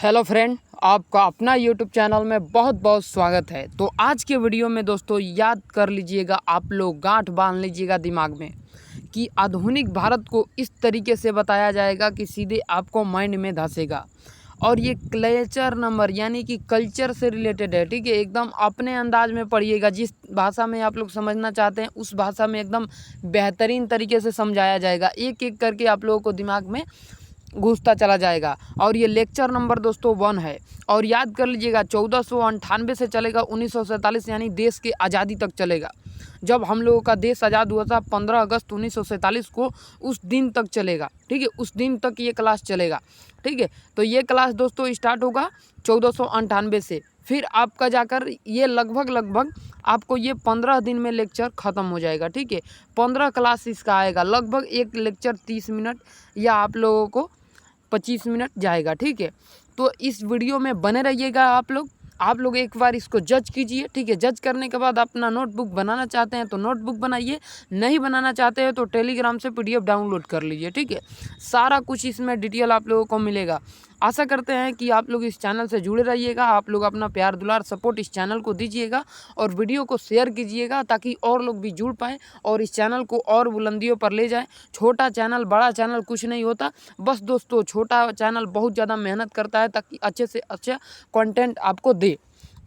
Hello friend, आपका अपना YouTube channel में बहुत बहुत स्वागत है। तो आज के वीडियो में दोस्तों याद कर लीजिएगा, आप लोग गांठ बांध लीजिएगा दिमाग में कि आधुनिक भारत को इस तरीके से बताया जाएगा कि सीधे आपको माइंड में धंसेगा। और ये कल्चर नंबर यानी कि कल्चर से रिलेटेड है, ठीक है। एकदम अपने अंदाज में पढ़िएगा, जिस भाषा में आप लोग समझना चाहते हैं उस भाषा में एकदम बेहतरीन तरीके से समझाया जाएगा। एक एक करके आप लोगों को दिमाग में घुसता चला जाएगा। और ये लेक्चर नंबर दोस्तों 1 है। और याद कर लीजिएगा 1498 से चलेगा 1947 यानी देश के आज़ादी तक चलेगा। जब हम लोगों का देश आज़ाद हुआ था 15 अगस्त 1947 को, उस दिन तक चलेगा, ठीक है। उस दिन तक ये क्लास चलेगा, ठीक है। तो ये क्लास दोस्तों स्टार्ट होगा 1498 से, फिर आपका जाकर ये लगभग आपको ये 15 दिन में लेक्चर ख़त्म हो जाएगा, ठीक है। 15 क्लास इसका आएगा, लगभग एक लेक्चर 30 मिनट या आप लोगों को 25 मिनट जाएगा, ठीक है। तो इस वीडियो में बने रहिएगा। आप लोग एक बार इसको जज कीजिए, ठीक है। जज करने के बाद अपना नोटबुक बनाना चाहते हैं तो नोटबुक बनाइए, नहीं बनाना चाहते हैं तो टेलीग्राम से PDF डाउनलोड कर लीजिए, ठीक है। सारा कुछ इसमें डिटेल आप लोगों को मिलेगा। आशा करते हैं कि आप लोग इस चैनल से जुड़े रहिएगा। आप लोग अपना प्यार दुलार सपोर्ट इस चैनल को दीजिएगा और वीडियो को शेयर कीजिएगा ताकि और लोग भी जुड़ पाएँ और इस चैनल को और बुलंदियों पर ले जाएँ। छोटा चैनल बड़ा चैनल कुछ नहीं होता, बस दोस्तों छोटा चैनल बहुत ज़्यादा मेहनत करता है ताकि अच्छे से अच्छा कंटेंट आपको दे।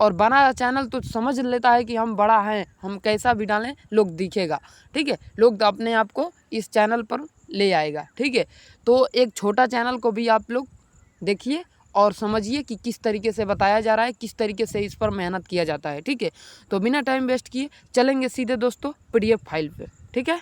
और बड़ा चैनल तो समझ लेता है कि हम बड़ा हैं, हम कैसा भी डालें लोग दिखेगा, ठीक है। लोग अपने आप को इस चैनल पर ले आएगा, ठीक है। तो एक छोटा चैनल को भी आप लोग देखिए और समझिए कि किस तरीके से बताया जा रहा है, किस तरीके से इस पर मेहनत किया जाता है, ठीक है। तो बिना टाइम वेस्ट किए चलेंगे सीधे दोस्तों PDF फाइल पे, ठीक है।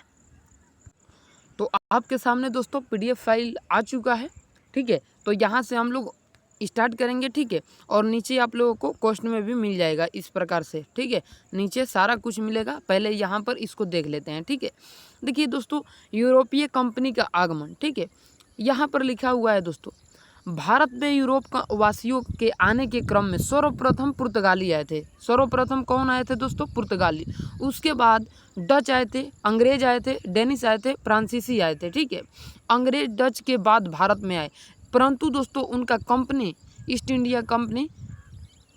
तो आपके सामने दोस्तों PDF फाइल आ चुका है, ठीक है। तो यहाँ से हम लोग स्टार्ट करेंगे, ठीक है। और नीचे आप लोगों को क्वेश्चन में भी मिल जाएगा इस प्रकार से, ठीक है। नीचे सारा कुछ मिलेगा, पहले यहाँ पर इसको देख लेते हैं, ठीक है। देखिए दोस्तों, यूरोपीय कंपनी का आगमन, ठीक है। यहाँ पर लिखा हुआ है दोस्तों, भारत में यूरोप का वासियों के आने के क्रम में सर्वप्रथम पुर्तगाली आए थे। सर्वप्रथम कौन आए थे दोस्तों? पुर्तगाली। उसके बाद डच आए थे, अंग्रेज आए थे, डेनिश आए थे, फ्रांसीसी आए थे, ठीक है। अंग्रेज डच के बाद भारत में आए, परंतु दोस्तों उनका कंपनी ईस्ट इंडिया कंपनी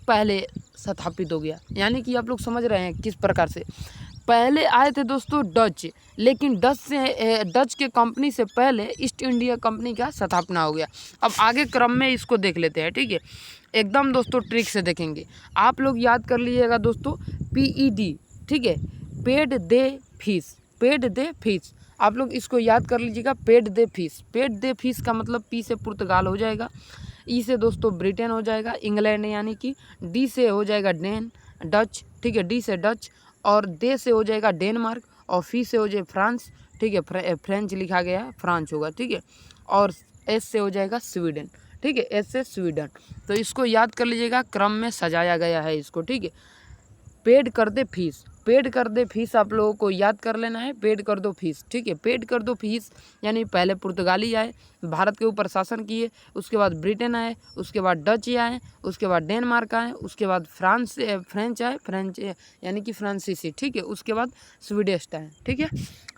पहले स्थापित हो गया। यानी कि आप लोग समझ रहे हैं किस प्रकार से। पहले आए थे दोस्तों डच, लेकिन डच के कंपनी से पहले ईस्ट इंडिया कंपनी का स्थापना हो गया। अब आगे क्रम में इसको देख लेते हैं, ठीक है। एकदम दोस्तों ट्रिक से देखेंगे। आप लोग याद कर लीजिएगा दोस्तों, PED, ठीक है, पेड दे फीस, पेड दे फीस। आप लोग इसको याद कर लीजिएगा, पेड दे फीस। पेड दे फीस का मतलब P से पुर्तगाल हो जाएगा, E से दोस्तों ब्रिटेन हो जाएगा, इंग्लैंड यानी कि, D से हो जाएगा डच, ठीक है, D से डच, और दे से हो जाएगा डेनमार्क, और फी से हो जाए फ्रांस, ठीक है। फ्रेंच लिखा गया है, फ्रांस होगा, ठीक है। और S से हो जाएगा स्वीडन, ठीक है, S से स्वीडन। तो इसको याद कर लीजिएगा, क्रम में सजाया गया है इसको, ठीक है। पेड कर दे फीस, पेड कर दे फीस आप लोगों को याद कर लेना है, पेड कर दो फीस, ठीक है। पेड कर दो फीस यानी पहले पुर्तगाली आए, भारत के ऊपर शासन किए, उसके बाद ब्रिटेन आए, उसके बाद डच आए, उसके बाद डेनमार्क आए, उसके बाद फ्रेंच आए, फ्रेंच यानी कि फ्रांसीसी, ठीक है। उसके बाद स्वीडिश आए, ठीक है।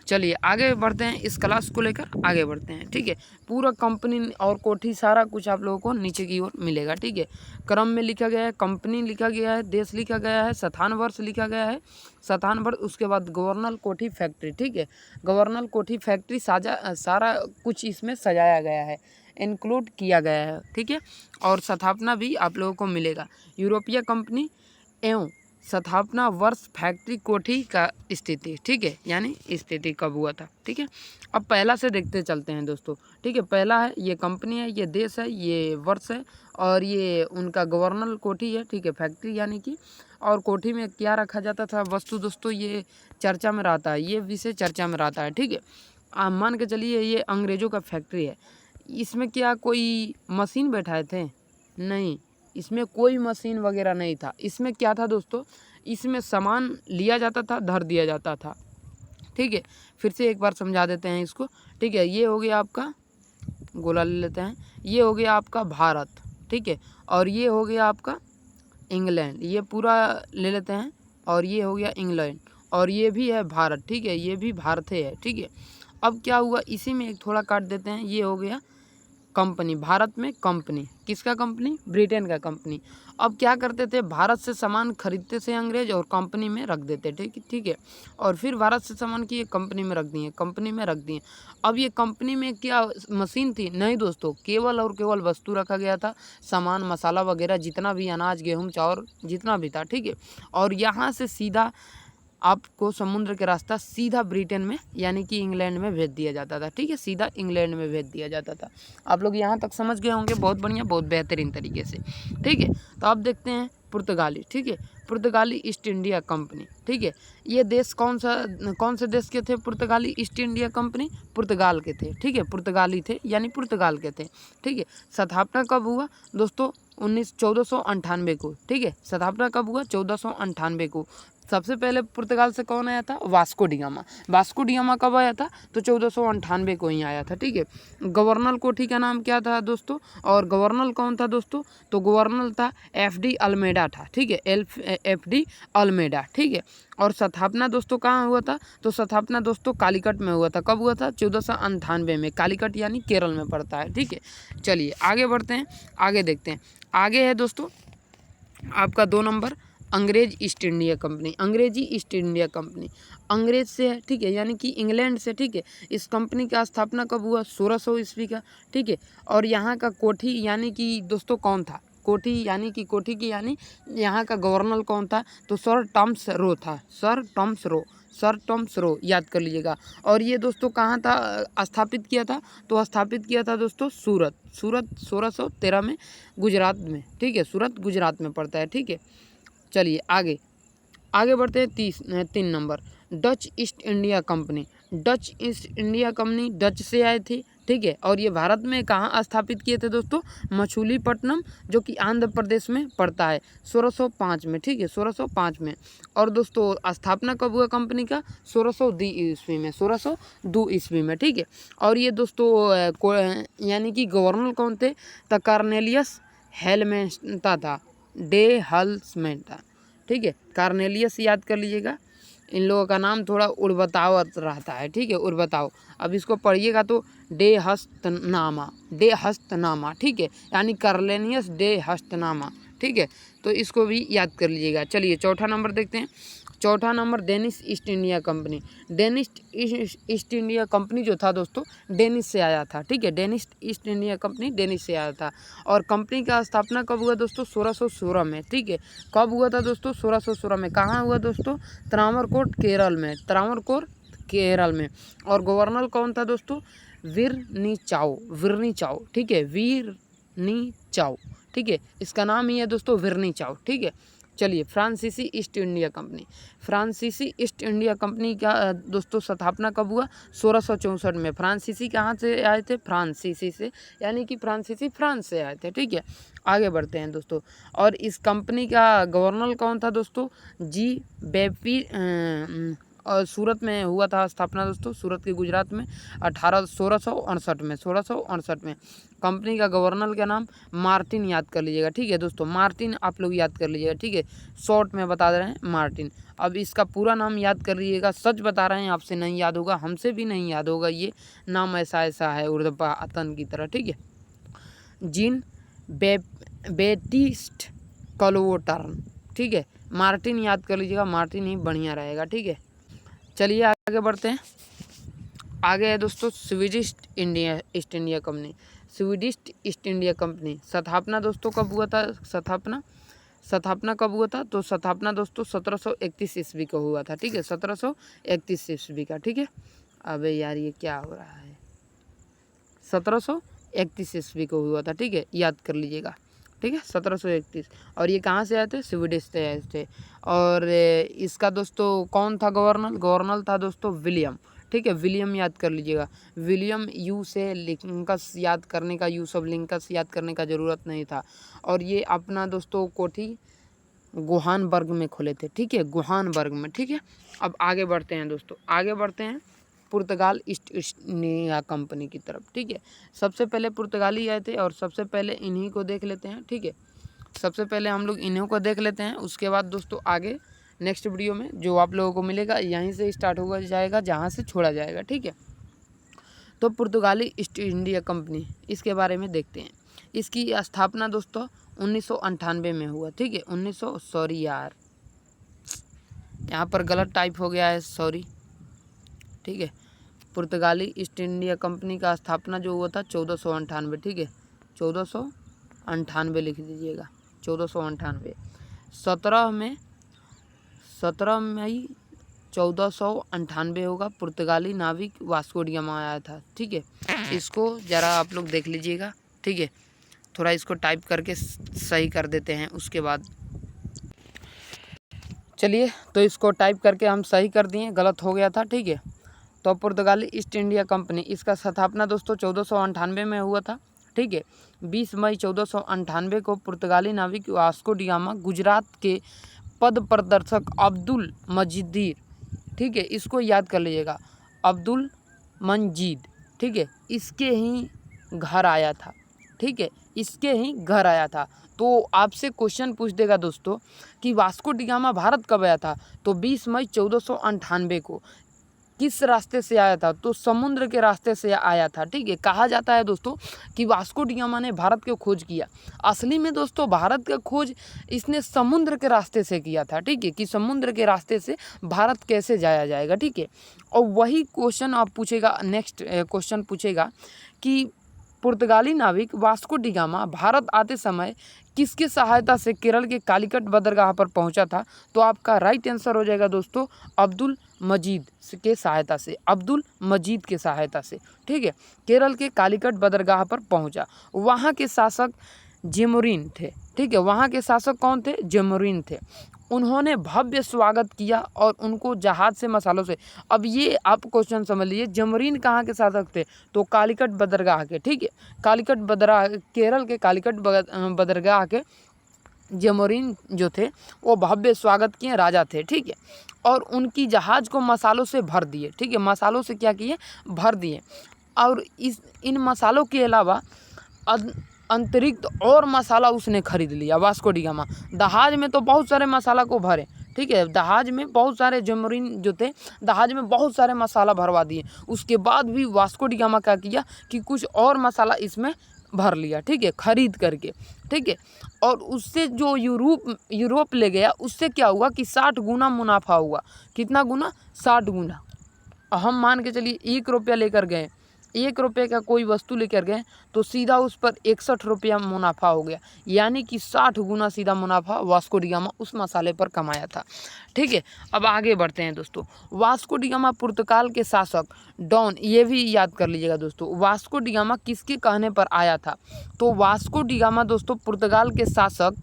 चलिए आगे बढ़ते हैं, इस क्लास को लेकर आगे बढ़ते हैं, ठीक है। पूरा कंपनी और कोठी सारा कुछ आप लोगों को नीचे की ओर मिलेगा, ठीक है। क्रम में लिखा गया है, कंपनी लिखा गया है, देश लिखा गया है, स्थान वर्ष लिखा गया है, स्थान वर्ष, उसके बाद गवर्नर कोठी फैक्ट्री, ठीक है। गवर्नर कोठी फैक्ट्री सारा कुछ इसमें सजाया गया है, इंक्लूड किया गया है, ठीक है। और स्थापना भी आप लोगों को मिलेगा, यूरोपीय कंपनी एवं स्थापना वर्ष, फैक्ट्री कोठी का स्थिति, ठीक है, यानी स्थिति कब हुआ था, ठीक है। अब पहला से देखते चलते हैं दोस्तों, ठीक है। पहला है, ये कंपनी है, ये देश है, ये वर्ष है, और ये उनका गवर्नर कोठी है, ठीक है, फैक्ट्री यानी कि। और कोठी में क्या रखा जाता था वस्तु दोस्तों, ये चर्चा में रहता है, ये विषय चर्चा में रहता है, ठीक है। आप मान के चलिए ये अंग्रेज़ों का फैक्ट्री है, इसमें क्या कोई मशीन बैठाए थे? नहीं, इसमें कोई मशीन वगैरह नहीं था। इसमें क्या था दोस्तों, इसमें सामान लिया जाता था, धर दिया जाता था, ठीक है। फिर से एक बार समझा देते हैं इसको, ठीक है। ये हो गया आपका, गोला ले लेते हैं, ये हो गया आपका भारत, ठीक है। और ये हो गया आपका इंग्लैंड, ये पूरा ले लेते हैं, और ये हो गया इंग्लैंड, और ये भी है भारत, ठीक है, ये भी भारत है, ठीक है। अब क्या हुआ, इसी में एक थोड़ा काट देते हैं, ये हो गया कंपनी, भारत में कंपनी, किसका कंपनी? ब्रिटेन का कंपनी। अब क्या करते थे, भारत से सामान खरीदते थे अंग्रेज और कंपनी में रख देते, ठीक है। और फिर भारत से सामान की कंपनी में रख दिए, कंपनी में रख दिए। अब ये कंपनी में क्या मशीन थी? नहीं दोस्तों, केवल और केवल वस्तु रखा गया था, सामान मसाला वगैरह जितना भी अनाज गेहूँ चावल जितना भी था, ठीक है। और यहाँ से सीधा आपको समुद्र के रास्ता सीधा ब्रिटेन में यानी कि इंग्लैंड में भेज दिया जाता था, ठीक है, सीधा इंग्लैंड में भेज दिया जाता था। आप लोग यहाँ तक समझ गए होंगे, बहुत बढ़िया, बहुत बेहतरीन तरीके से, ठीक है। तो अब देखते हैं पुर्तगाली, ठीक है, पुर्तगाली ईस्ट इंडिया कंपनी, ठीक है। ये देश कौन से देश के थे? पुर्तगाली ईस्ट इंडिया कंपनी पुर्तगाल के थे, ठीक है, पुर्तगाली थे यानी पुर्तगाल के थे, ठीक है। स्थापना कब हुआ दोस्तों? 1498 को, ठीक है। स्थापना कब हुआ? 1498 को। सबसे पहले पुर्तगाल से कौन आया था? Vasco D gamma. Vasco D gamma कब आया था? तो 1498 को ही आया था, ठीक है। गवर्नर कोठी का नाम क्या था दोस्तों? और गवर्नर कौन था दोस्तों? तो गवर्नर था FD अल्मेडा था, ठीक है, FD अल्मेडा, ठीक है। और स्थापना दोस्तों कहाँ हुआ था? तो स्थापना दोस्तों कालीकट में हुआ था। कब हुआ था? 1498 में। कालीकट यानी केरल में पड़ता है, ठीक है। चलिए आगे बढ़ते हैं, आगे देखते हैं। आगे है दोस्तों आपका 2 नंबर, अंग्रेज ईस्ट इंडिया कंपनी। अंग्रेजी ईस्ट इंडिया कंपनी अंग्रेज से है, ठीक है, यानी कि इंग्लैंड से, ठीक है। इस कंपनी का स्थापना कब हुआ? 1600 ईस्वी का, ठीक है। और यहाँ का कोठी यानी कि दोस्तों कौन था? कोठी यानी कि कोठी की यानी यहाँ का गवर्नर कौन था? तो सर टॉमस रो था, सर टॉमस रो, याद कर लीजिएगा। और ये दोस्तों कहाँ था स्थापित किया था? तो स्थापित किया था दोस्तों सूरत 1613 में, गुजरात में, ठीक है, सूरत गुजरात में पड़ता है, ठीक है। चलिए आगे बढ़ते हैं। 3 number, Dutch east India company. Dutch east India company Dutch से आए थे, ठीक है। और ये भारत में कहाँ स्थापित किए थे दोस्तों? मछलीपट्टनम, जो कि आंध्र प्रदेश में पड़ता है, 1605 में, ठीक है, 1605 में। और दोस्तों स्थापना कब हुआ कंपनी का? 1602 ईस्वी में, 1602 ईस्वी में, ठीक है। और ये दोस्तों यानी कि गवर्नर कौन थे? तो कार्नेलियस हेलमेंटा था, डे हल्समेंटा, ठीक है। कार्नेलियस याद कर लीजिएगा। इन लोगों का नाम थोड़ा उड़बतावत रहता है, ठीक है, उड़बताव। अब इसको पढ़िएगा तो डे हस्तनामा, ठीक है, यानी कार्नेलियस डे हस्तनामा, ठीक है। तो इसको भी याद कर लीजिएगा। चलिए चौथा नंबर देखते हैं। चौथा number, Danish east India company. Danish east India company जो था दोस्तों डेनिश से आया था, ठीक है। Danish east India company Danish से आया था। और कंपनी का स्थापना कब हुआ दोस्तों? 1616 में, ठीक है। कब हुआ था दोस्तों? 1616 में। कहाँ हुआ दोस्तों? त्रावणकोर केरल में, त्रावणकोर केरल में। और गवर्नर कौन था दोस्तों? विरनी चाओ, ठीक है, विरनी चाओ, ठीक है। इसका नाम ही है दोस्तों विरनी चाओ, ठीक है। चलिए फ्रांसीसी ईस्ट इंडिया कंपनी। फ्रांसीसी ईस्ट इंडिया कंपनी का दोस्तों स्थापना कब हुआ? 1664 में। फ्रांसीसी कहाँ से आए थे? फ्रांसीसी से, यानी कि फ्रांसीसी फ्रांस से आए थे, ठीक है। आगे बढ़ते हैं दोस्तों। और इस कंपनी का गवर्नर कौन था दोस्तों? जी बेपी और सूरत में हुआ था स्थापना दोस्तों, सूरत के गुजरात में 1668 में। कंपनी का गवर्नर का नाम मार्टिन, याद कर लीजिएगा, ठीक है दोस्तों, मार्टिन आप लोग याद कर लीजिएगा, ठीक है। शॉर्ट में बता रहे हैं मार्टिन। अब इसका पूरा नाम याद कर लीजिएगा, सच बता रहे हैं, आपसे नहीं याद होगा, हमसे भी नहीं याद होगा, ये नाम ऐसा है उर्ध्वपातन की तरह, ठीक है। जीन बेटिस्ट क्लोटर्न, ठीक है। मार्टिन याद कर लीजिएगा, मार्टिन ही बढ़िया रहेगा, ठीक है। चलिए आगे बढ़ते हैं। आगे है दोस्तों Swedish east India company. Swedish east India company स्थापना दोस्तों कब हुआ था? स्थापना कब हुआ था? तो स्थापना दोस्तों 1731 ईस्वी को हुआ था, ठीक है, 1731 ईस्वी का, ठीक है। अबे यार ये क्या हो रहा है? 1731 ईस्वी को हुआ था, ठीक है, याद कर लीजिएगा, ठीक है, 1731। और ये कहाँ से आए थे? स्वीडिश से आए थे। और इसका दोस्तों कौन था गवर्नर? गवर्नर था दोस्तों विलियम, ठीक है, विलियम याद कर लीजिएगा। विलियम यू से लिंकस याद करने का, यूज ऑफ लिंकस याद करने का ज़रूरत नहीं था। और ये अपना दोस्तों कोठी गोहानबर्ग में खोले थे, ठीक है, गोहानबर्ग में, ठीक है। अब आगे बढ़ते हैं दोस्तों, आगे बढ़ते हैं पुर्तगाल ईस्ट इंडिया कंपनी की तरफ, ठीक है। सबसे पहले पुर्तगाली आए थे और सबसे पहले इन्हीं को देख लेते हैं, ठीक है। सबसे पहले हम लोग इन्हीं को देख लेते हैं, उसके बाद दोस्तों आगे नेक्स्ट वीडियो में जो आप लोगों को मिलेगा यहीं से स्टार्ट होगा जाएगा जहाँ से छोड़ा जाएगा, ठीक है। तो पुर्तगाली ईस्ट इंडिया कंपनी, इसके बारे में देखते हैं। इसकी स्थापना दोस्तों 1998 में हुआ। ठीक है, 1900 सॉरी यार, यहाँ पर गलत टाइप हो गया है, सॉरी। ठीक है, पुर्तगाली ईस्ट इंडिया कंपनी का स्थापना जो हुआ था 1498। ठीक है, 1498 लिख दीजिएगा, 1498। 17 मई 1498 होगा। पुर्तगाली नाविक वास्को डी गामा आया था। ठीक है, इसको ज़रा आप लोग देख लीजिएगा। ठीक है, थोड़ा इसको टाइप करके सही कर देते हैं उसके बाद। चलिए, तो इसको टाइप करके हम सही कर दिए, गलत हो गया था। ठीक है, तो पुर्तगाली ईस्ट इंडिया कंपनी, इसका स्थापना दोस्तों 1498 में हुआ था। ठीक है, 20 मई 1498 को पुर्तगाली नाविक वास्को डी गामा गुजरात के पद प्रदर्शक अब्दुल मजीद, ठीक है, इसको याद कर लीजिएगा, अब्दुल मंजीद, ठीक है, इसके ही घर आया था। ठीक है, इसके ही घर आया था। तो आपसे क्वेश्चन पूछ देगा दोस्तों कि वास्को डी गामा भारत कब आया था, तो 20 मई 1498 को। किस रास्ते से आया था, तो समुद्र के रास्ते से आया था। ठीक है, कहा जाता है दोस्तों कि वास्को डी गामा ने भारत की खोज किया। असली में दोस्तों भारत का खोज इसने समुद्र के रास्ते से किया था। ठीक है, कि समुद्र के रास्ते से भारत कैसे जाया जाएगा। ठीक है, और वही क्वेश्चन आप पूछेगा, नेक्स्ट क्वेश्चन पूछेगा कि पुर्तगाली नाविक वास्को डी गामा भारत आते समय किसकी सहायता से केरल के कालीकट बंदरगाह पर पहुंचा था, तो आपका राइट आंसर हो जाएगा दोस्तों अब्दुल मजीद के सहायता से, अब्दुल मजीद के सहायता से। ठीक है, केरल के कालीकट बंदरगाह पर पहुंचा। वहां के शासक जेमुरीन थे। ठीक है, वहां के शासक कौन थे, जेमुरीन थे। उन्होंने भव्य स्वागत किया और उनको जहाज से मसालों से, अब ये आप क्वेश्चन समझ लीजिए, जेमुरीन कहाँ के शासक थे, तो कालीकट बंदरगाह के। ठीक है, कालीकट बंदरगाह, केरल के कालीकट बंदरगाह के जेमुरीन जो थे वो भव्य स्वागत किए राजा थे। ठीक है, और उनकी जहाज़ को मसालों से भर दिए। ठीक है, मसालों से क्या किए, भर दिए। और इन मसालों के अलावा अतिरिक्त और मसाला उसने खरीद लिया वास्को डी गामा। जहाज में तो बहुत सारे मसाला को भरे। ठीक है, जहाज में बहुत सारे जेमुरीन जो थे जहाज में बहुत सारे मसाला भरवा दिए। उसके बाद भी वास्को डी गामा क्या किया कि कुछ और मसाला इसमें भर लिया। ठीक है, खरीद करके। ठीक है, और उससे जो यूरोप ले गया, उससे क्या हुआ कि 60 गुना मुनाफा हुआ। कितना गुना, 60 गुना। हम मान के चलिए 1 रुपया लेकर गए, 1 रुपये का कोई वस्तु लेकर गए तो सीधा उस पर 61 रुपया मुनाफा हो गया। यानी कि 60 गुना सीधा मुनाफा वास्को डी गामा उस मसाले पर कमाया था। ठीक है, अब आगे बढ़ते हैं दोस्तों। वास्को डी गामा पुर्तगाल के शासक डॉन, ये भी याद कर लीजिएगा दोस्तों, वास्को डी गामा किसके कहने पर आया था, तो वास्को डी गामा दोस्तों पुर्तगाल के शासक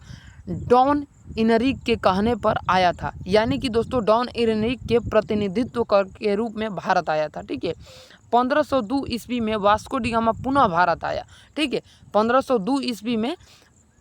डॉन इनरिक के कहने पर आया था। यानी कि दोस्तों डॉन इनरिक के प्रतिनिधित्व के रूप में भारत आया था। ठीक है, 1502 ईस्वी में वास्को डी गामा पुनः भारत आया। ठीक है, 1502 ईस्वी में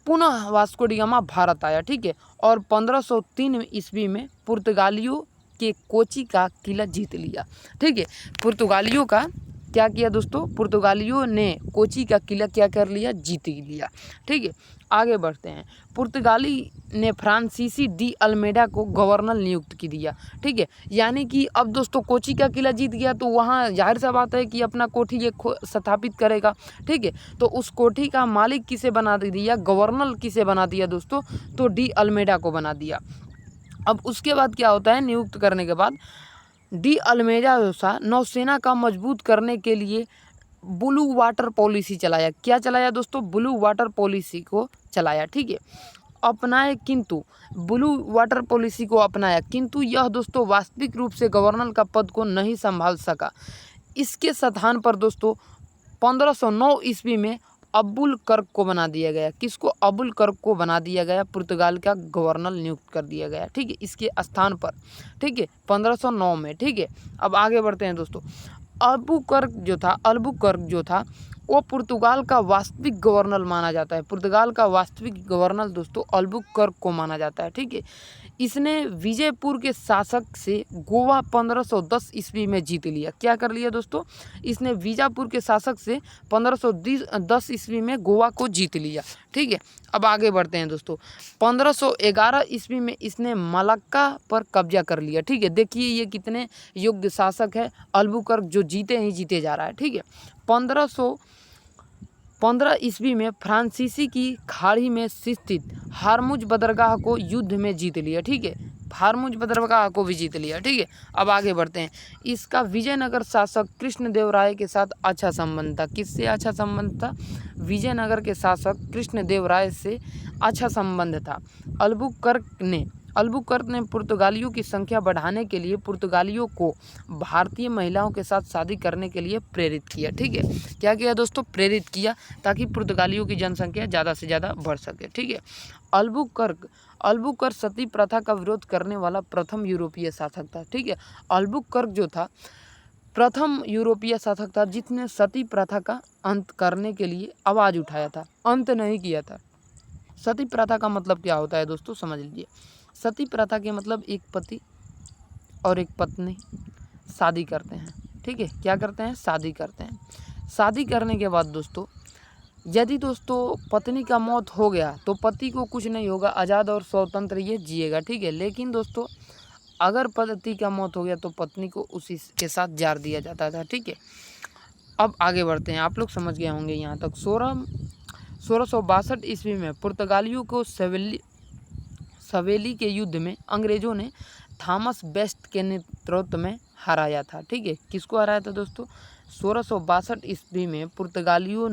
पुनः वास्को डी गामा भारत आया। ठीक है, और 1503 ईस्वी में पुर्तगालियों के कोची का किला जीत लिया। ठीक है, पुर्तगालियों का क्या किया दोस्तों, पुर्तगालियों ने कोची का किला क्या कर लिया, जीत लिया। ठीक है, आगे बढ़ते हैं। पुर्तगाली ने फ्रांसीसी डी अल्मेडा को गवर्नर नियुक्त की दिया। ठीक है, यानी कि अब दोस्तों कोची का किला जीत गया तो वहाँ जाहिर सा बात है कि अपना कोठी ये स्थापित करेगा। ठीक है, तो उस कोठी का मालिक किसे बना दिया, गवर्नर किसे बना दिया दोस्तों, तो डी अल्मेडा को बना दिया। अब उसके बाद क्या होता है, नियुक्त करने के बाद डी अल्मेडा जैसा नौसेना का मजबूत करने के लिए ब्लू वाटर पॉलिसी चलाया। क्या चलाया दोस्तों, ब्लू वाटर पॉलिसी को चलाया। ठीक है, अपनाए, किंतु ब्लू वाटर पॉलिसी को अपनाया, किंतु यह दोस्तों वास्तविक रूप से गवर्नर का पद को नहीं संभाल सका। इसके स्थान पर दोस्तों 1509 ईस्वी में अबुल कर्क को बना दिया गया। किसको, अबुल कर्क को बना दिया गया, पुर्तगाल का गवर्नर नियुक्त कर दिया गया। ठीक है, इसके स्थान पर। ठीक है, 1509 में। ठीक है, अब आगे बढ़ते हैं दोस्तों। अल्बुकर्क जो था वो पुर्तगाल का वास्तविक गवर्नर माना जाता है। पुर्तगाल का वास्तविक गवर्नर दोस्तों अल्बुकर्क को माना जाता है। ठीक है, इसने विजयपुर के शासक से गोवा 1510 ईस्वी में जीत लिया। क्या कर लिया दोस्तों? इसने विजापुर के शासक से 1510 ईस्वी में गोवा को जीत लिया। ठीक है, अब आगे बढ़ते हैं दोस्तों। 1511 ईस्वी में इसने मलक्का पर कब्जा कर लिया। ठीक है, देखिए ये कितने योग्य शासक है। अल्बुकर्क जो जीते ही जीते जा रहा है। ठीक है, 1515 ईस्वी में फ्रांसीसी की खाड़ी में स्थित हारमुज बंदरगाह को युद्ध में जीत लिया। ठीक है, हारमुज बंदरगाह को भी जीत लिया। ठीक है, अब आगे बढ़ते हैं। इसका विजयनगर शासक कृष्णदेवराय के साथ अच्छा संबंध था। किससे अच्छा संबंध था? विजयनगर के शासक कृष्णदेवराय से अच्छा संबंध था। अल्बुकर्क ने पुर्तगालियों की संख्या बढ़ाने के लिए पुर्तगालियों को भारतीय महिलाओं के साथ शादी करने के लिए प्रेरित किया। ठीक है, क्या किया दोस्तों? प्रेरित किया, ताकि पुर्तगालियों की जनसंख्या ज़्यादा से ज़्यादा बढ़ सके। ठीक है, अल्बुकर्क सती प्रथा का विरोध करने वाला प्रथम यूरोपीय शासक था। ठीक है, अल्बुकर्क जो था प्रथम यूरोपीय शासक था जिसने सती प्रथा का अंत करने के लिए आवाज़ उठाया था, अंत नहीं किया था। सती प्रथा का मतलब क्या होता है दोस्तों, समझ लीजिए। सती प्रथा के मतलब एक पति और एक पत्नी शादी करते हैं। ठीक है, क्या करते हैं? शादी करते हैं। शादी करने के बाद दोस्तों, यदि दोस्तों पत्नी का मौत हो गया तो पति को कुछ नहीं होगा, आज़ाद और स्वतंत्र ये जिएगा। ठीक है, लेकिन दोस्तों अगर पति का मौत हो गया तो पत्नी को उसी के साथ जार दिया जाता था। ठीक है, अब आगे बढ़ते हैं। आप लोग समझ गए होंगे यहाँ तक। 1662 ईस्वी में पुर्तगालियों को सवेली के युद्ध में अंग्रेजों ने थॉमस बेस्ट के नेतृत्व में हराया था। ठीक है, किसको हराया था दोस्तों? 1662 ईस्वी में पुर्तगालियों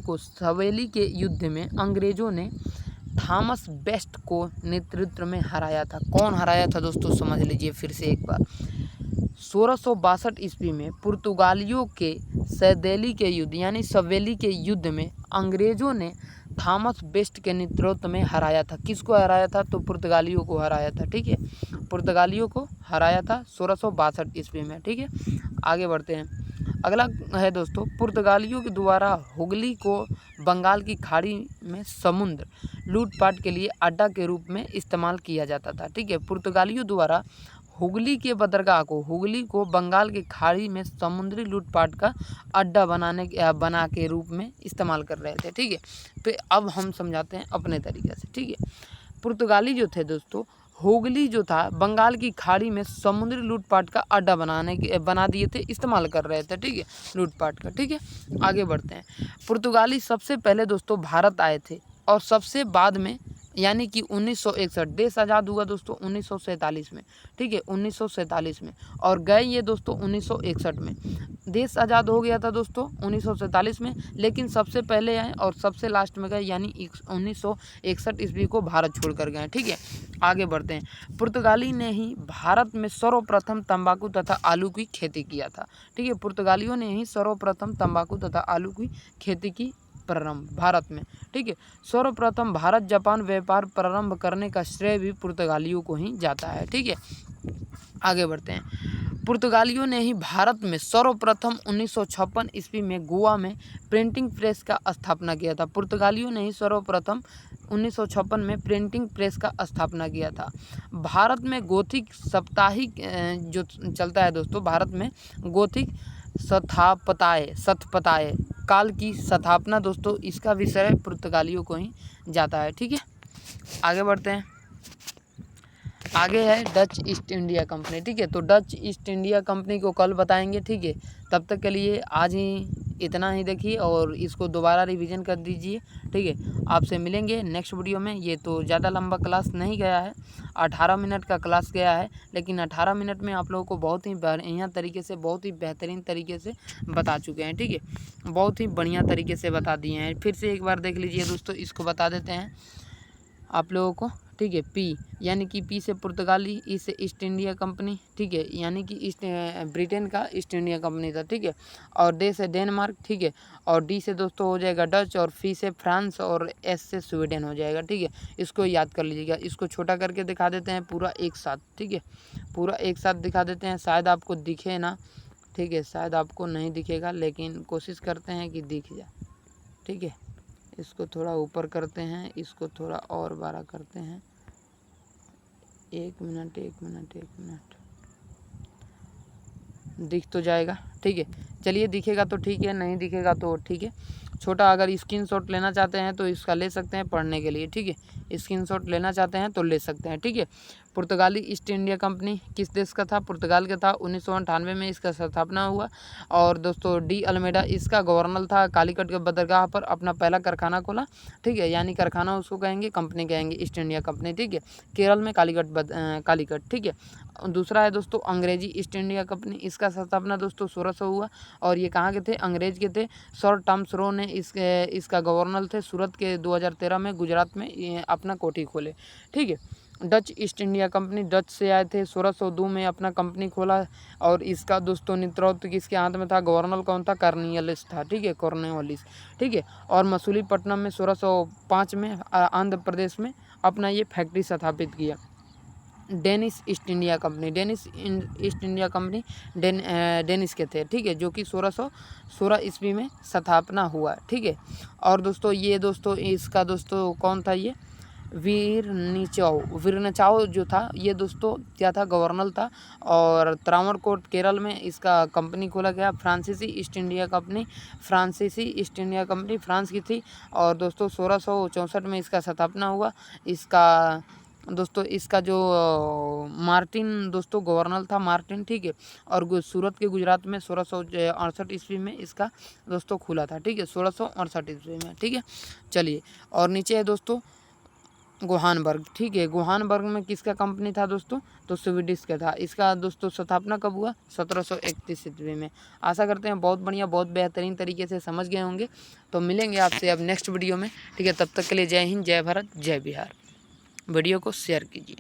को सवेली के युद्ध में अंग्रेजों ने थॉमस बेस्ट को नेतृत्व में हराया था। कौन हराया था दोस्तों, समझ लीजिए फिर से एक बार। 1662 ईस्वी में पुर्तगालियों के सवेली के युद्ध यानी सवेली के युद्ध में अंग्रेजों ने थॉमस बेस्ट के नेतृत्व में हराया था। किसको हराया था? तो पुर्तगालियों को हराया था। ठीक है, पुर्तगालियों को हराया था 1662 ईस्वी में। ठीक है, आगे बढ़ते हैं। अगला है दोस्तों, पुर्तगालियों के द्वारा हुगली को बंगाल की खाड़ी में समुद्र लूटपाट के लिए अड्डा के रूप में इस्तेमाल किया जाता था। ठीक है, पुर्तगालियों द्वारा हुगली के बंदरगाह को बंगाल की खाड़ी में समुद्री लूटपाट का अड्डा बना के रूप में इस्तेमाल कर रहे थे। ठीक है, तो अब हम समझाते हैं अपने तरीके से। ठीक है, पुर्तगाली जो थे दोस्तों, हुगली जो था बंगाल की खाड़ी में समुद्री लूटपाट का अड्डा बना दिए थे, इस्तेमाल कर रहे थे। ठीक है, लूटपाट का। ठीक है, आगे बढ़ते हैं। पुर्तगाली सबसे पहले दोस्तों भारत आए थे और सबसे बाद में यानी कि 1961 देश आज़ाद हुआ दोस्तों 1947 में। ठीक है, 1947 में, और गए ये दोस्तों 1961 में। देश आज़ाद हो गया था दोस्तों 1947 में, लेकिन सबसे पहले आए और सबसे लास्ट में गए, यानी 1961 ईस्वी को भारत छोड़ कर गए। ठीक है, आगे बढ़ते हैं। पुर्तगाली ने ही भारत में सर्वप्रथम तंबाकू तथा आलू की खेती किया था। ठीक है, पुर्तगालियों ने ही सर्वप्रथम तंबाकू तथा आलू की खेती की प्रारंभ भारत में। ठीक है, सर्वप्रथम भारत जापान व्यापार प्रारंभ करने का श्रेय भी पुर्तगालियों को ही जाता है। ठीक है, आगे बढ़ते हैं। पुर्तगालियों ने ही भारत में सर्वप्रथम 1956 ईस्वी में गोवा में प्रिंटिंग प्रेस का स्थापना किया था। पुर्तगालियों ने ही सर्वप्रथम 1956 में प्रिंटिंग प्रेस का स्थापना किया था। भारत में गोथिक साप्ताहिक जो चलता है दोस्तों, भारत में गोथिक स्थापत्य काल की स्थापना दोस्तों, इसका विषय पुर्तगालियों को ही जाता है। ठीक है, आगे बढ़ते हैं। आगे है डच ईस्ट इंडिया कंपनी। ठीक है, तो डच ईस्ट इंडिया कंपनी को कल बताएंगे। ठीक है, तब तक के लिए आज ही इतना ही देखिए और इसको दोबारा रिवीजन कर दीजिए। ठीक है, आपसे मिलेंगे नेक्स्ट वीडियो में। ये तो ज़्यादा लंबा क्लास नहीं गया है, 18 मिनट का क्लास गया है, लेकिन 18 मिनट में आप लोगों को बहुत ही बढ़िया तरीके से, बहुत ही बेहतरीन तरीके से बता चुके हैं। ठीक है, बहुत ही बढ़िया तरीके से बता दिए हैं। फिर से एक बार देख लीजिए दोस्तों, इसको बता देते हैं आप लोगों को। ठीक है, पी यानी कि पी से पुर्तगाली, ई से ईस्ट इंडिया कंपनी। ठीक है, यानी कि ब्रिटेन का ईस्ट इंडिया कंपनी था। ठीक है, और डे से डेनमार्क। ठीक है, और डी से दोस्तों हो जाएगा डच, और फी से फ्रांस, और एस से स्वीडन हो जाएगा। ठीक है, इसको याद कर लीजिएगा। इसको छोटा करके दिखा देते हैं पूरा एक साथ। ठीक है, पूरा एक साथ दिखा देते हैं, शायद आपको दिखे ना। ठीक है, शायद आपको नहीं दिखेगा, लेकिन कोशिश करते हैं कि दिख जाए। ठीक है, इसको थोड़ा ऊपर करते हैं, इसको थोड़ा और बड़ा करते हैं। एक मिनट दिख तो जाएगा, ठीक है। चलिए दिखेगा तो ठीक है, नहीं दिखेगा तो ठीक है। छोटा अगर स्क्रीनशॉट लेना चाहते हैं तो इसका ले सकते हैं पढ़ने के लिए, ठीक है। स्क्रीनशॉट लेना चाहते हैं तो ले सकते हैं, ठीक है। पुर्तगाली ईस्ट इंडिया कंपनी किस देश का था? पुर्तगाल का था। 1998 में इसका स्थापना हुआ। और दोस्तों डी अल्मेडा इसका गवर्नर था। कालीकट के बंदरगाह पर अपना पहला कारखाना खोला, ठीक है। यानी कारखाना उसको कहेंगे, कंपनी कहेंगे ईस्ट इंडिया कंपनी, ठीक है। केरल में कालीकट, ठीक है। दूसरा है दोस्तों अंग्रेजी ईस्ट इंडिया कंपनी, इसका स्थापना दोस्तों 1600 हुआ। और ये कहाँ के थे? अंग्रेज के थे। सर टॉमस रो ने इसका गवर्नर थे। सूरत के 2013 में गुजरात में ये अपना कोठी खोले, ठीक है। Dutch east India company Dutch से आए थे। 1602 में अपना कंपनी खोला। और इसका दोस्तों नेतृत्व किसके हाथ में था? गवर्नर कौन था? कॉर्नवालिस था, ठीक है, कॉर्नवालिस, ठीक है। और मसूलीपट्टनम में 1605 में आंध्र प्रदेश में अपना ये फैक्ट्री स्थापित किया। Danish east India company Danish के थे, ठीक है, जो कि 1616 ईस्वी में स्थापना हुआ, ठीक है। और दोस्तों ये दोस्तों इसका दोस्तों कौन था? ये वीरनचाओ जो था ये दोस्तों क्या था? गवर्नर था। और त्रावणकोर केरल में इसका कंपनी खोला गया। फ्रांसीसी ईस्ट इंडिया कंपनी फ्रांस की थी। और दोस्तों 1664 में इसका स्थापना हुआ। इसका जो मार्टिन दोस्तों गवर्नर था, मार्टिन, ठीक है। और सूरत के गुजरात में 1668 ईस्वी में इसका दोस्तों खुला था, ठीक है, 1668 ईस्वी में, ठीक है। चलिए और नीचे है दोस्तों गोहानबर्ग, ठीक है। गोहानबर्ग में किसका कंपनी था दोस्तों? तो स्वीडिश का था। इसका दोस्तों स्थापना कब हुआ? 1731 ईस्वी में। आशा करते हैं बहुत बढ़िया, बहुत बेहतरीन तरीके से समझ गए होंगे। तो मिलेंगे आपसे अब नेक्स्ट वीडियो में, ठीक है। तब तक के लिए जय हिंद, जय भारत, जय बिहार। वीडियो को शेयर कीजिए।